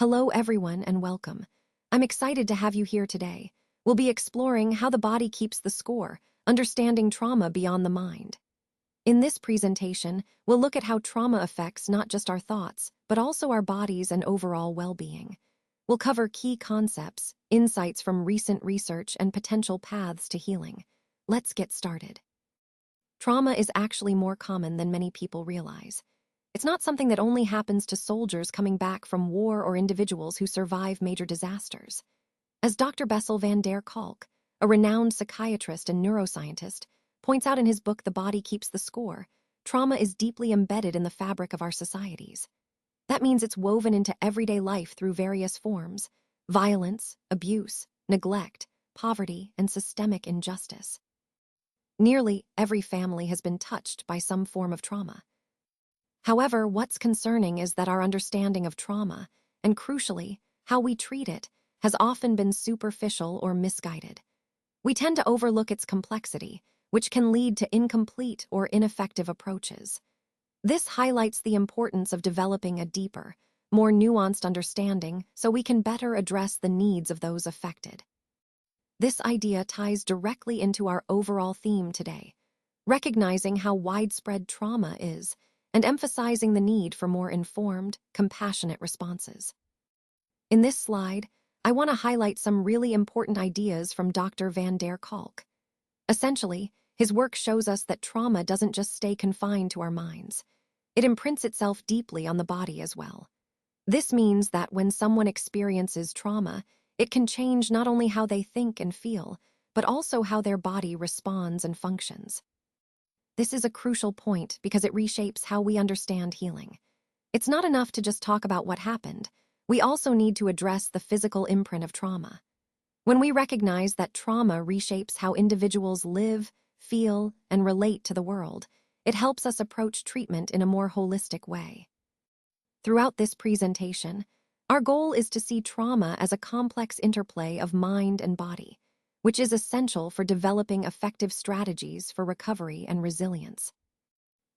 Hello, everyone, and welcome. I'm excited to have you here today. We'll be exploring how the body keeps the score, understanding trauma beyond the mind. In this presentation, we'll look at how trauma affects not just our thoughts, but also our bodies and overall well-being. We'll cover key concepts, insights from recent research, and potential paths to healing. Let's get started. Trauma is actually more common than many people realize. It's not something that only happens to soldiers coming back from war or individuals who survive major disasters. As Dr. Bessel van der Kolk, a renowned psychiatrist and neuroscientist, points out in his book The Body Keeps the Score, trauma is deeply embedded in the fabric of our societies. That means it's woven into everyday life through various forms: violence, abuse, neglect, poverty, and systemic injustice. Nearly every family has been touched by some form of trauma. However, what's concerning is that our understanding of trauma, and crucially, how we treat it, has often been superficial or misguided. We tend to overlook its complexity, which can lead to incomplete or ineffective approaches. This highlights the importance of developing a deeper, more nuanced understanding so we can better address the needs of those affected. This idea ties directly into our overall theme today, recognizing how widespread trauma is and emphasizing the need for more informed, compassionate responses. In this slide, I want to highlight some really important ideas from Dr. van der Kolk. Essentially, his work shows us that trauma doesn't just stay confined to our minds. It imprints itself deeply on the body as well. This means that when someone experiences trauma, it can change not only how they think and feel, but also how their body responds and functions. This is a crucial point because it reshapes how we understand healing. It's not enough to just talk about what happened. We also need to address the physical imprint of trauma. When we recognize that trauma reshapes how individuals live, feel, and relate to the world, it helps us approach treatment in a more holistic way. Throughout this presentation, our goal is to see trauma as a complex interplay of mind and body, which is essential for developing effective strategies for recovery and resilience.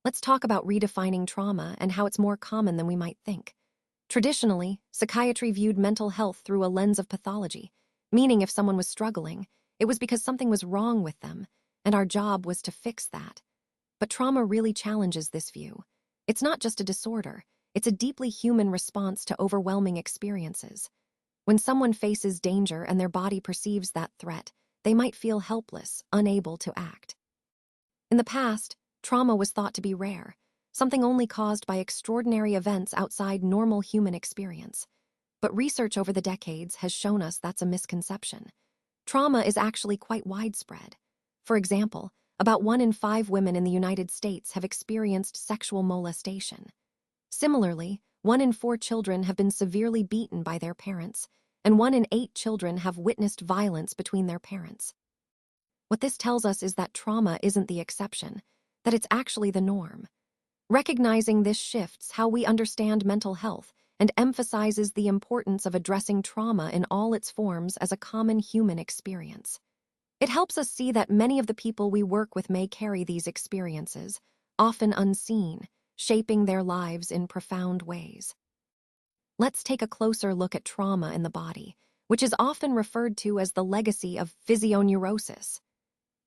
Let's talk about redefining trauma and how it's more common than we might think. Traditionally, psychiatry viewed mental health through a lens of pathology, meaning if someone was struggling, it was because something was wrong with them, and our job was to fix that. But trauma really challenges this view. It's not just a disorder, it's a deeply human response to overwhelming experiences. When someone faces danger and their body perceives that threat, they might feel helpless, unable to act. In the past, trauma was thought to be rare, something only caused by extraordinary events outside normal human experience. But research over the decades has shown us that's a misconception. Trauma is actually quite widespread. For example, about 1 in 5 women in the United States have experienced sexual molestation. Similarly, 1 in 4 children have been severely beaten by their parents, and 1 in 8 children have witnessed violence between their parents. What this tells us is that trauma isn't the exception, that it's actually the norm. Recognizing this shifts how we understand mental health and emphasizes the importance of addressing trauma in all its forms as a common human experience. It helps us see that many of the people we work with may carry these experiences, often unseen, shaping their lives in profound ways. Let's take a closer look at trauma in the body, which is often referred to as the legacy of physioneurosis.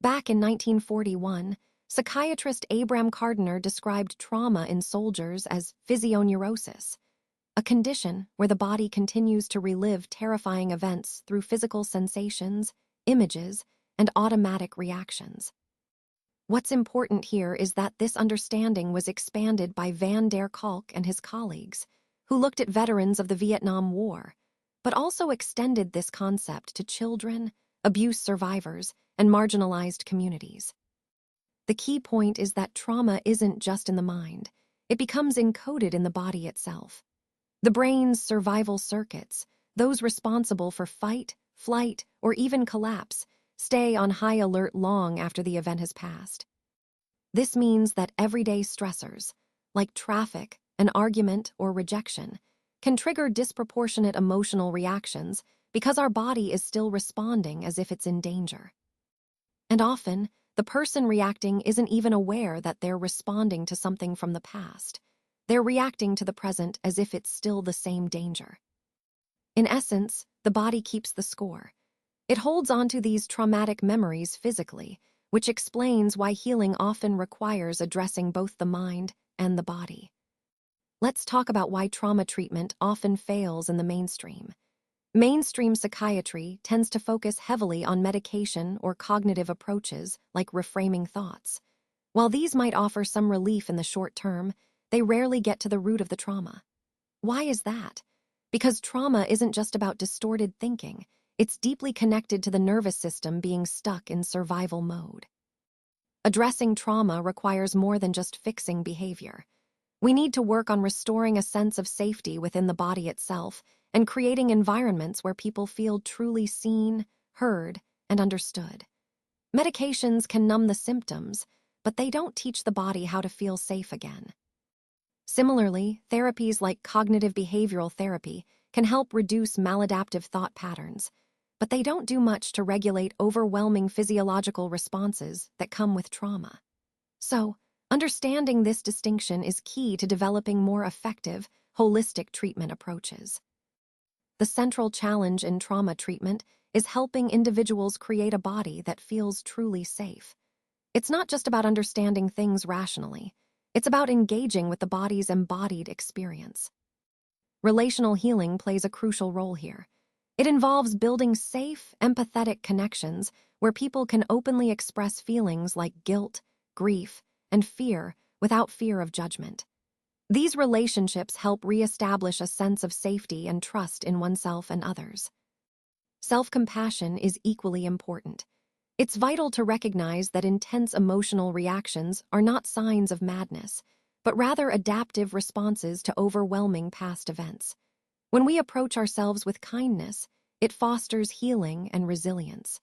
Back in 1941, psychiatrist Abram Gardner described trauma in soldiers as physioneurosis, a condition where the body continues to relive terrifying events through physical sensations, images, and automatic reactions. What's important here is that this understanding was expanded by van der Kolk and his colleagues, who looked at veterans of the Vietnam War, but also extended this concept to children, abuse survivors, and marginalized communities. The key point is that trauma isn't just in the mind. It becomes encoded in the body itself. The brain's survival circuits, those responsible for fight, flight, or even collapse, stay on high alert long after the event has passed. This means that everyday stressors, like traffic, an argument, or rejection, can trigger disproportionate emotional reactions because our body is still responding as if it's in danger. And often, the person reacting isn't even aware that they're responding to something from the past. They're reacting to the present as if it's still the same danger. In essence, the body keeps the score. It holds onto these traumatic memories physically, which explains why healing often requires addressing both the mind and the body. Let's talk about why trauma treatment often fails in the mainstream. Mainstream psychiatry tends to focus heavily on medication or cognitive approaches like reframing thoughts. While these might offer some relief in the short term, they rarely get to the root of the trauma. Why is that? Because trauma isn't just about distorted thinking. It's deeply connected to the nervous system being stuck in survival mode. Addressing trauma requires more than just fixing behavior. We need to work on restoring a sense of safety within the body itself and creating environments where people feel truly seen, heard, and understood. Medications can numb the symptoms, but they don't teach the body how to feel safe again. Similarly, therapies like cognitive behavioral therapy can help reduce maladaptive thought patterns, but they don't do much to regulate overwhelming physiological responses that come with trauma. So, understanding this distinction is key to developing more effective, holistic treatment approaches. The central challenge in trauma treatment is helping individuals create a body that feels truly safe. It's not just about understanding things rationally. It's about engaging with the body's embodied experience. Relational healing plays a crucial role here. It involves building safe, empathetic connections where people can openly express feelings like guilt, grief, and fear without fear of judgment. These relationships help reestablish a sense of safety and trust in oneself and others. Self-compassion is equally important. It's vital to recognize that intense emotional reactions are not signs of madness, but rather adaptive responses to overwhelming past events. When we approach ourselves with kindness, it fosters healing and resilience.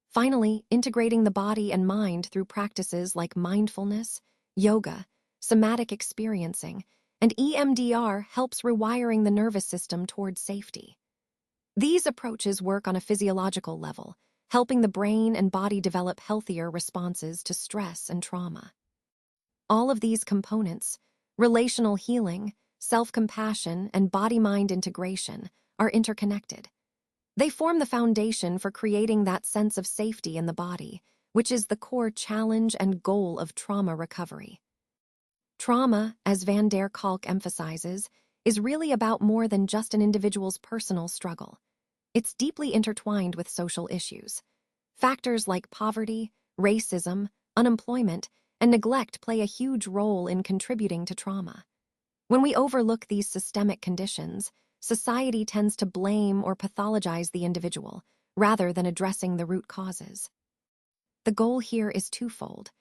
Finally, integrating the body and mind through practices like mindfulness, yoga, somatic experiencing, and EMDR helps rewiring the nervous system toward safety. These approaches work on a physiological level, helping the brain and body develop healthier responses to stress and trauma. All of these components, relational healing, self-compassion, and body-mind integration, are interconnected. They form the foundation for creating that sense of safety in the body, which is the core challenge and goal of trauma recovery. Trauma, as Van der Kolk emphasizes, is really about more than just an individual's personal struggle. It's deeply intertwined with social issues. Factors like poverty, racism, unemployment, and neglect play a huge role in contributing to trauma. When we overlook these systemic conditions, society tends to blame or pathologize the individual, rather than addressing the root causes. The goal here is twofold.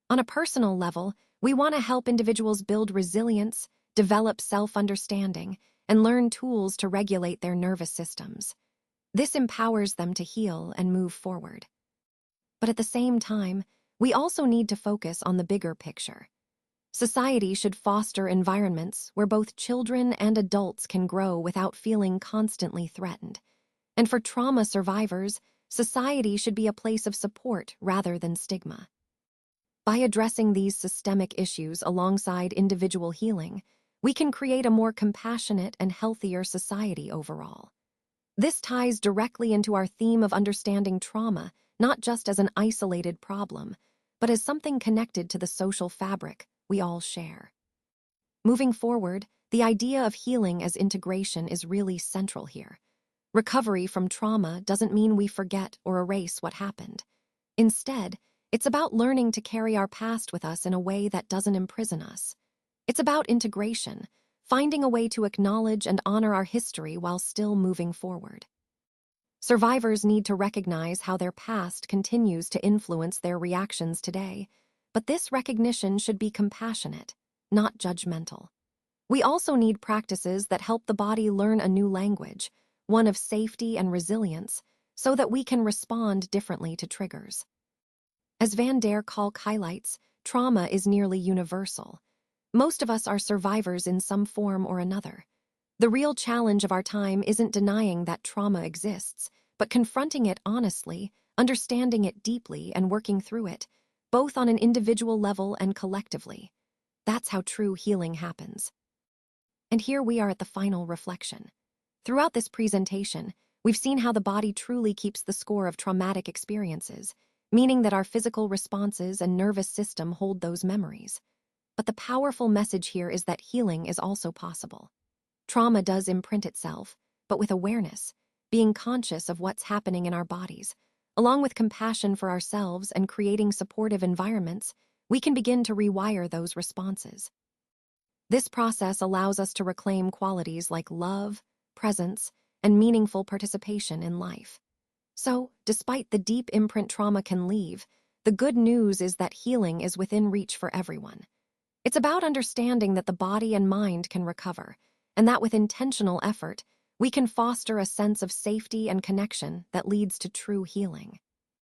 On a personal level, we want to help individuals build resilience, develop self-understanding, and learn tools to regulate their nervous systems. This empowers them to heal and move forward. But at the same time, we also need to focus on the bigger picture. Society should foster environments where both children and adults can grow without feeling constantly threatened. And for trauma survivors, society should be a place of support rather than stigma. By addressing these systemic issues alongside individual healing, we can create a more compassionate and healthier society overall. This ties directly into our theme of understanding trauma, not just as an isolated problem, but as something connected to the social fabric we all share. Moving forward, the idea of healing as integration is really central here. Recovery from trauma doesn't mean we forget or erase what happened. Instead, it's about learning to carry our past with us in a way that doesn't imprison us. It's about integration, finding a way to acknowledge and honor our history while still moving forward. Survivors need to recognize how their past continues to influence their reactions today, but this recognition should be compassionate, not judgmental. We also need practices that help the body learn a new language, one of safety and resilience, so that we can respond differently to triggers. As Van der Kolk highlights, trauma is nearly universal. Most of us are survivors in some form or another. The real challenge of our time isn't denying that trauma exists, but confronting it honestly, understanding it deeply, and working through it, both on an individual level and collectively. That's how true healing happens. And here we are at the final reflection. Throughout this presentation, we've seen how the body truly keeps the score of traumatic experiences, meaning that our physical responses and nervous system hold those memories. But the powerful message here is that healing is also possible. Trauma does imprint itself, but with awareness, being conscious of what's happening in our bodies, along with compassion for ourselves and creating supportive environments, we can begin to rewire those responses. This process allows us to reclaim qualities like love, presence, and meaningful participation in life. So, despite the deep imprint trauma can leave, the good news is that healing is within reach for everyone. It's about understanding that the body and mind can recover, and that with intentional effort, we can foster a sense of safety and connection that leads to true healing.